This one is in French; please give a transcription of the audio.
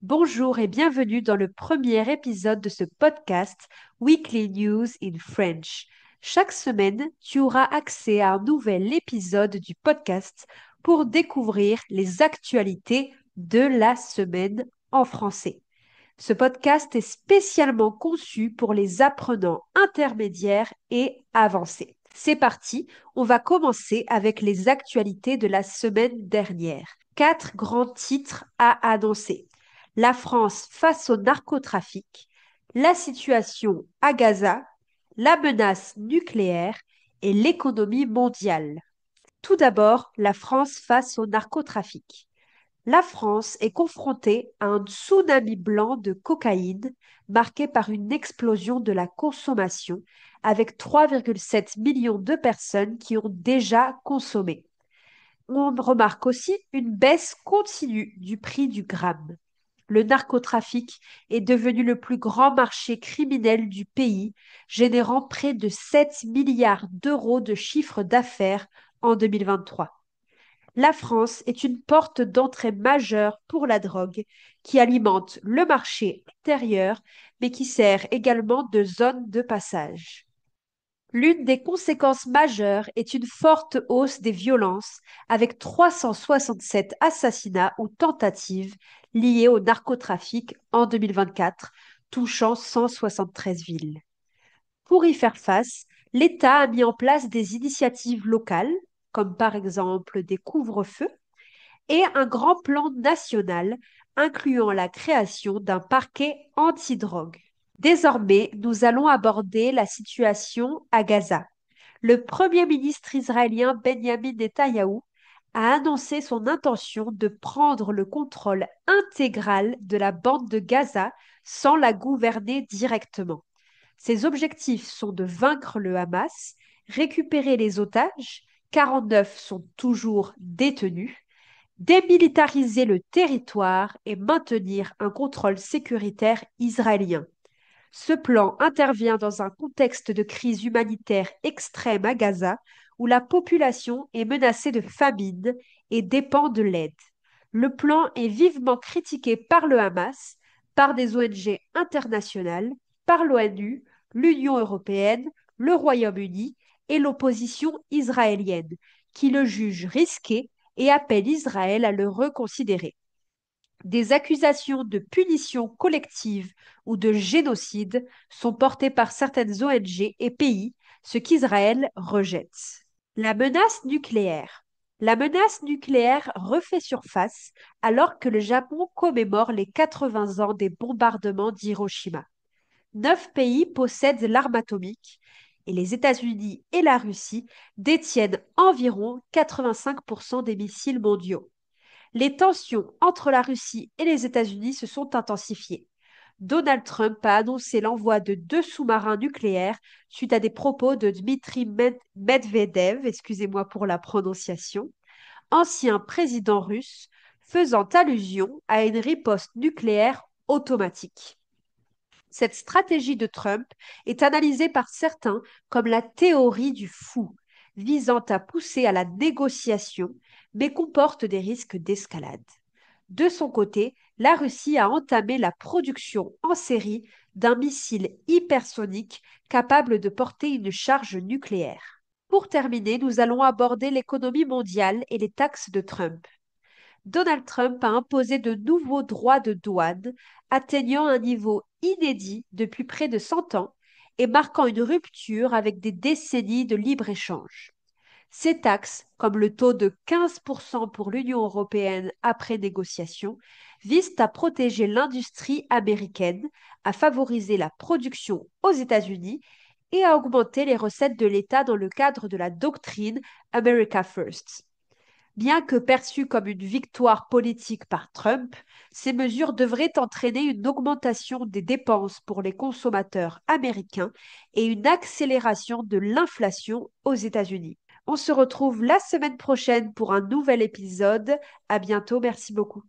Bonjour et bienvenue dans le premier épisode de ce podcast Weekly News in French. Chaque semaine, tu auras accès à un nouvel épisode du podcast pour découvrir les actualités de la semaine en français. Ce podcast est spécialement conçu pour les apprenants intermédiaires et avancés. C'est parti, on va commencer avec les actualités de la semaine dernière. 4 grands titres à annoncer. La France face au narcotrafic, la situation à Gaza, la menace nucléaire et l'économie mondiale. Tout d'abord, la France face au narcotrafic. La France est confrontée à un tsunami blanc de cocaïne marqué par une explosion de la consommation avec 3,7 millions de personnes qui ont déjà consommé. On remarque aussi une baisse continue du prix du gramme. Le narcotrafic est devenu le plus grand marché criminel du pays, générant près de 7 milliards d'euros de chiffre d'affaires en 2023. La France est une porte d'entrée majeure pour la drogue qui alimente le marché intérieur, mais qui sert également de zone de passage. L'une des conséquences majeures est une forte hausse des violences, avec 367 assassinats ou tentatives liés au narcotrafic en 2024, touchant 173 villes. Pour y faire face, l'État a mis en place des initiatives locales, comme par exemple des couvre-feux, et un grand plan national incluant la création d'un parquet antidrogue. Désormais, nous allons aborder la situation à Gaza. Le Premier ministre israélien Benjamin Netanyahou a annoncé son intention de prendre le contrôle intégral de la bande de Gaza sans la gouverner directement. Ses objectifs sont de vaincre le Hamas, récupérer les otages, 49 sont toujours détenus, démilitariser le territoire et maintenir un contrôle sécuritaire israélien. Ce plan intervient dans un contexte de crise humanitaire extrême à Gaza, où la population est menacée de famine et dépend de l'aide. Le plan est vivement critiqué par le Hamas, par des ONG internationales, par l'ONU, l'Union européenne, le Royaume-Uni et l'opposition israélienne, qui le jugent risqué et appellent Israël à le reconsidérer. Des accusations de punition collective ou de génocide sont portées par certaines ONG et pays, ce qu'Israël rejette. La menace nucléaire. La menace nucléaire refait surface alors que le Japon commémore les 80 ans des bombardements d'Hiroshima. 9 pays possèdent l'arme atomique et les États-Unis et la Russie détiennent environ 85% des missiles mondiaux. Les tensions entre la Russie et les États-Unis se sont intensifiées. Donald Trump a annoncé l'envoi de 2 sous-marins nucléaires suite à des propos de Dmitry Medvedev, excusez-moi pour la prononciation, ancien président russe, faisant allusion à une riposte nucléaire automatique. Cette stratégie de Trump est analysée par certains comme la théorie du fou, visant à pousser à la négociation, mais comporte des risques d'escalade. De son côté, la Russie a entamé la production en série d'un missile hypersonique capable de porter une charge nucléaire. Pour terminer, nous allons aborder l'économie mondiale et les taxes de Trump. Donald Trump a imposé de nouveaux droits de douane, atteignant un niveau inédit depuis près de 100 ans et marquant une rupture avec des décennies de libre-échange. Ces taxes, comme le taux de 15% pour l'Union européenne après négociation, visent à protéger l'industrie américaine, à favoriser la production aux États-Unis et à augmenter les recettes de l'État dans le cadre de la doctrine America First. Bien que perçues comme une victoire politique par Trump, ces mesures devraient entraîner une augmentation des dépenses pour les consommateurs américains et une accélération de l'inflation aux États-Unis. On se retrouve la semaine prochaine pour un nouvel épisode. À bientôt, merci beaucoup.